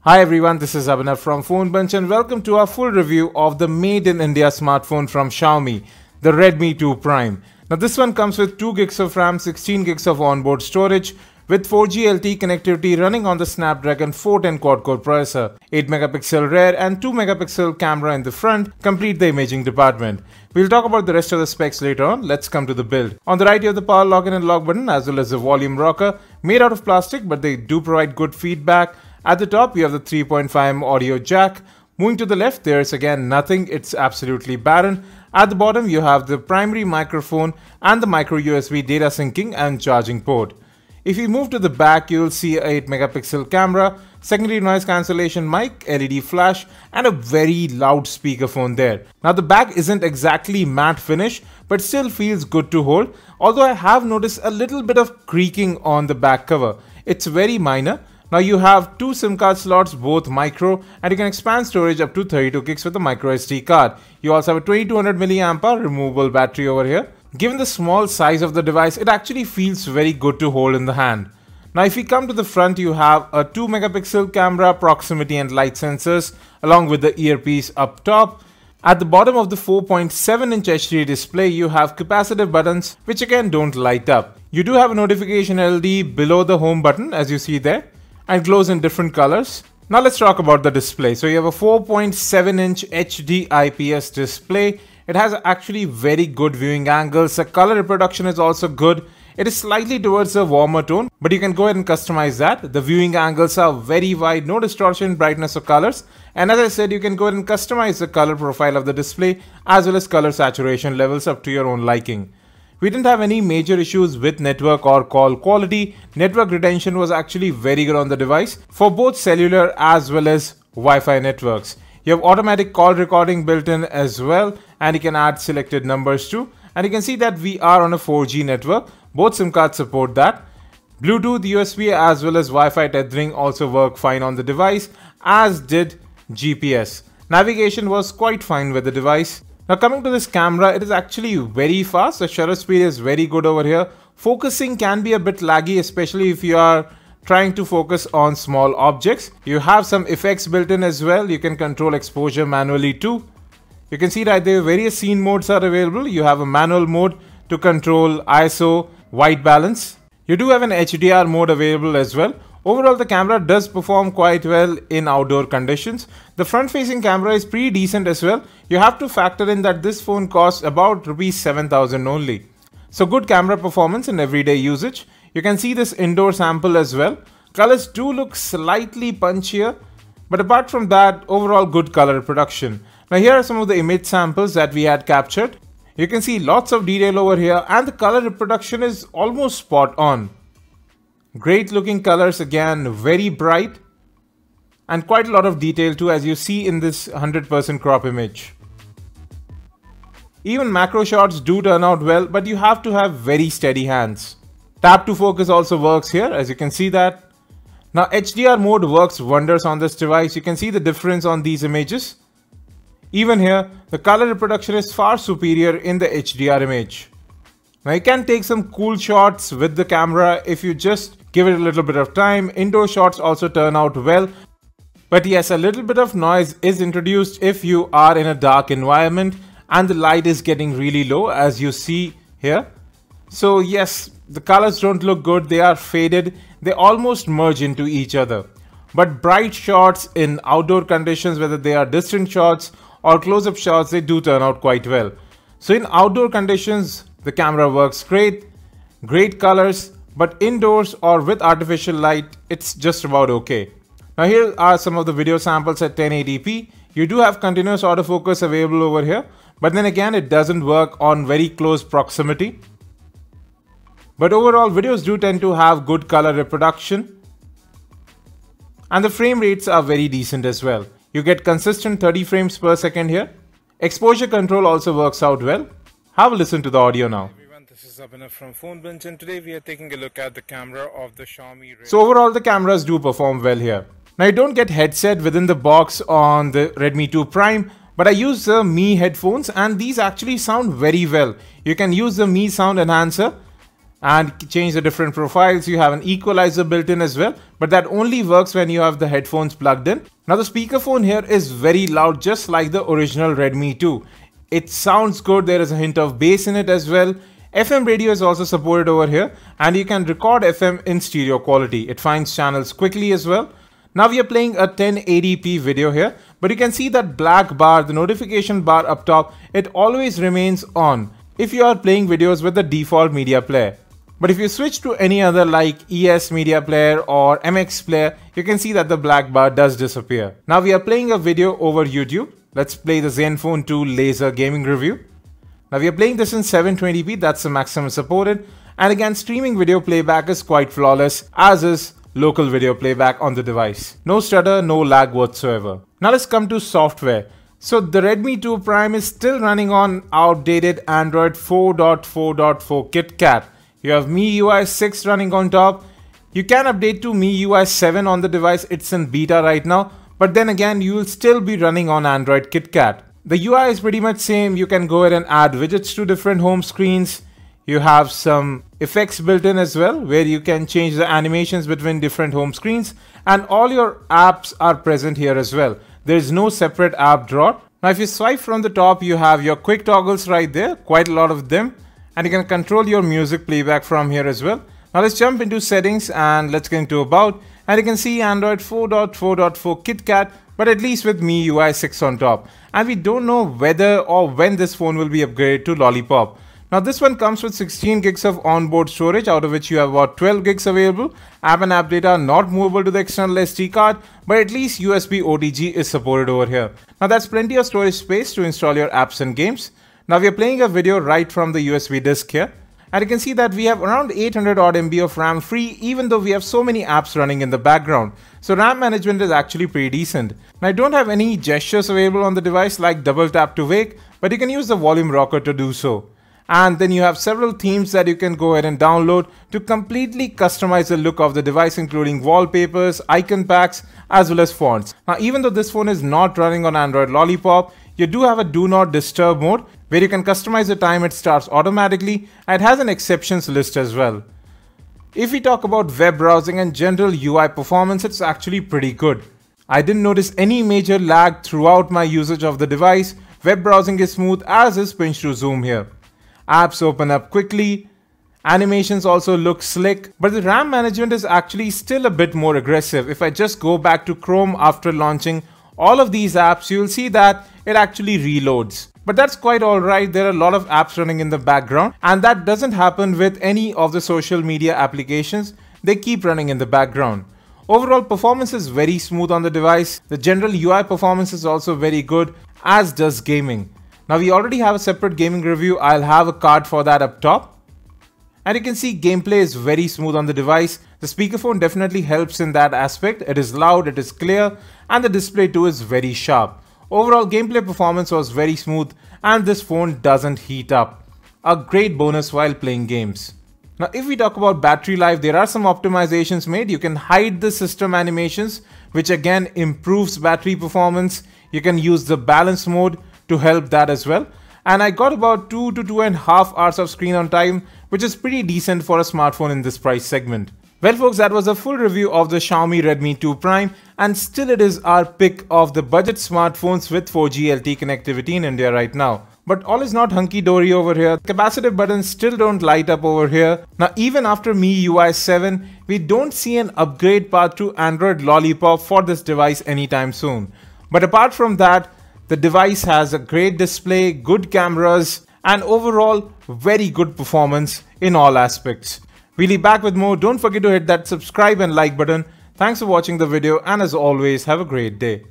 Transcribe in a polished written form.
Hi everyone, this is Abhinav from PhoneBunch and welcome to our full review of the Made in India smartphone from Xiaomi, the Redmi 2 Prime. Now this one comes with 2 gigs of RAM, 16 gigs of onboard storage with 4G LTE connectivity running on the Snapdragon 410 quad-core processor, 8 megapixel rear and 2 megapixel camera in the front complete the imaging department. We'll talk about the rest of the specs later on. Let's come to the build. On the right you have the power lock-in and lock button as well as the volume rocker made out of plastic, but they do provide good feedback. At the top, you have the 3.5mm audio jack. Moving to the left, there is again nothing. It's absolutely barren. At the bottom, you have the primary microphone and the micro USB data syncing and charging port. If you move to the back, you'll see a 8 megapixel camera, secondary noise cancellation mic, LED flash, and a very loud speakerphone there. Now the back isn't exactly matte finish, but still feels good to hold. Although I have noticed a little bit of creaking on the back cover. It's very minor. Now you have 2 SIM card slots, both micro, and you can expand storage up to 32 gigs with a micro SD card. You also have a 2200 mAh removable battery over here. Given the small size of the device, it actually feels very good to hold in the hand. Now if you come to the front, you have a 2 megapixel camera, proximity and light sensors along with the earpiece up top. At the bottom of the 4.7-inch HD display, you have capacitive buttons which again don't light up. You do have a notification LED below the home button as you see there, and glows in different colors. Now let's talk about the display. So you have a 4.7-inch HD IPS display. It has actually very good viewing angles. The color reproduction is also good. It is slightly towards a warmer tone, but you can go ahead and customize that. The viewing angles are very wide, no distortion, brightness or colors. And as I said, you can go ahead and customize the color profile of the display as well as color saturation levels up to your own liking. We didn't have any major issues with network or call quality. Network retention was actually very good on the device for both cellular as well as Wi-Fi networks. You have automatic call recording built in as well, and you can add selected numbers too. And you can see that we are on a 4G network. Both SIM cards support that. Bluetooth, USB as well as Wi-Fi tethering also work fine on the device, as did GPS. Navigation was quite fine with the device. Now coming to this camera, it is actually very fast. The shutter speed is very good over here. Focusing can be a bit laggy, especially if you are trying to focus on small objects. You have some effects built in as well. You can control exposure manually too. You can see right there various scene modes are available. You have a manual mode to control ISO, white balance. You do have an HDR mode available as well. Overall, the camera does perform quite well in outdoor conditions. The front-facing camera is pretty decent as well. You have to factor in that this phone costs about Rs 7,000 only. So good camera performance in everyday usage. You can see this indoor sample as well. Colors do look slightly punchier, but apart from that, overall good color production. Now here are some of the image samples that we had captured. You can see lots of detail over here and the color reproduction is almost spot on. Great looking colors again, very bright and quite a lot of detail too, as you see in this 100% crop image. Even macro shots do turn out well, but you have to have very steady hands. Tap to focus also works here, as you can see that. Now HDR mode works wonders on this device. You can see the difference on these images. Even here, the color reproduction is far superior in the HDR image. Now you can take some cool shots with the camera if you just give it a little bit of time. Indoor shots also turn out well. But yes, a little bit of noise is introduced if you are in a dark environment and the light is getting really low, as you see here. So yes, the colors don't look good. They are faded. They almost merge into each other. But bright shots in outdoor conditions, whether they are distant shots or close-up shots, they do turn out quite well. So in outdoor conditions, the camera works great colors, but indoors or with artificial light, it's just about okay. Now here are some of the video samples at 1080p. You do have continuous autofocus available over here, but then again, it doesn't work on very close proximity. But overall, videos do tend to have good color reproduction. And the frame rates are very decent as well. You get consistent 30 frames per second here. Exposure control also works out well. Have a listen to the audio now. Hey everyone, this is Abhinav from PhoneBunch and today we are taking a look at the camera of the Xiaomi Redmi. So overall the cameras do perform well here. Now you don't get headset within the box on the Redmi 2 Prime, but I use the Mi headphones and these actually sound very well. You can use the Mi sound enhancer and change the different profiles. You have an equalizer built in as well, but that only works when you have the headphones plugged in. Now the speakerphone here is very loud, just like the original Redmi 2. It sounds good. There is a hint of bass in it as well. FM radio is also supported over here, and you can record FM in stereo quality. It finds channels quickly as well. Now we are playing a 1080p video here, but you can see that black bar, the notification bar up top, it always remains on if you are playing videos with the default media player. But if you switch to any other like ES media player or MX player, you can see that the black bar does disappear. Now we are playing a video over YouTube. Let's play the Zenfone 2 laser gaming review. Now we are playing this in 720p, that's the maximum supported. And again, streaming video playback is quite flawless, as is local video playback on the device. No stutter, no lag whatsoever. Now let's come to software. So the Redmi 2 Prime is still running on outdated Android 4.4.4 KitKat. You have MIUI 6 running on top. You can update to MIUI 7 on the device, it's in beta right now. But then again, you will still be running on Android KitKat. The UI is pretty much same. You can go ahead and add widgets to different home screens. You have some effects built in as well, where you can change the animations between different home screens, and all your apps are present here as well. There is no separate app drawer. Now if you swipe from the top, you have your quick toggles right there, quite a lot of them, and you can control your music playback from here as well. Now let's jump into settings and let's get into about, and you can see Android 4.4.4 KitKat, but at least with MIUI 6 on top. And we don't know whether or when this phone will be upgraded to Lollipop. Now this one comes with 16 gigs of onboard storage, out of which you have about 12 gigs available. App and app data not movable to the external SD card, but at least USB OTG is supported over here. Now that's plenty of storage space to install your apps and games. Now we are playing a video right from the USB disk here. And you can see that we have around 800 odd MB of RAM free, even though we have so many apps running in the background. So RAM management is actually pretty decent. Now I don't have any gestures available on the device like double tap to wake, but you can use the volume rocker to do so. And then you have several themes that you can go ahead and download to completely customize the look of the device, including wallpapers, icon packs, as well as fonts. Now even though this phone is not running on Android Lollipop, you do have a do not disturb mode where you can customize the time it starts automatically, and it has an exceptions list as well. If we talk about web browsing and general UI performance, it's actually pretty good. I didn't notice any major lag throughout my usage of the device. Web browsing is smooth, as is pinch to zoom here. Apps open up quickly. Animations also look slick, but the RAM management is actually still a bit more aggressive. If I just go back to Chrome after launching all of these apps, you will see that it actually reloads. But that's quite alright. There are a lot of apps running in the background, and that doesn't happen with any of the social media applications. They keep running in the background. Overall performance is very smooth on the device. The general UI performance is also very good, as does gaming. Now we already have a separate gaming review. I'll have a card for that up top. And you can see gameplay is very smooth on the device. The speakerphone definitely helps in that aspect. It is loud, it is clear, and the display too is very sharp. Overall gameplay performance was very smooth, and this phone doesn't heat up. A great bonus while playing games. Now if we talk about battery life, there are some optimizations made. You can hide the system animations, which again improves battery performance. You can use the balance mode to help that as well. And I got about 2 to 2.5 hours of screen on time, which is pretty decent for a smartphone in this price segment. Well folks, that was a full review of the Xiaomi Redmi 2 Prime, and still it is our pick of the budget smartphones with 4G LTE connectivity in India right now. But all is not hunky-dory over here. Capacitive buttons still don't light up over here. Now even after MIUI 7, we don't see an upgrade path to Android Lollipop for this device anytime soon. But apart from that, the device has a great display, good cameras, and overall very good performance in all aspects. We'll be back with more. Don't forget to hit that subscribe and like button. Thanks for watching the video, and as always, have a great day.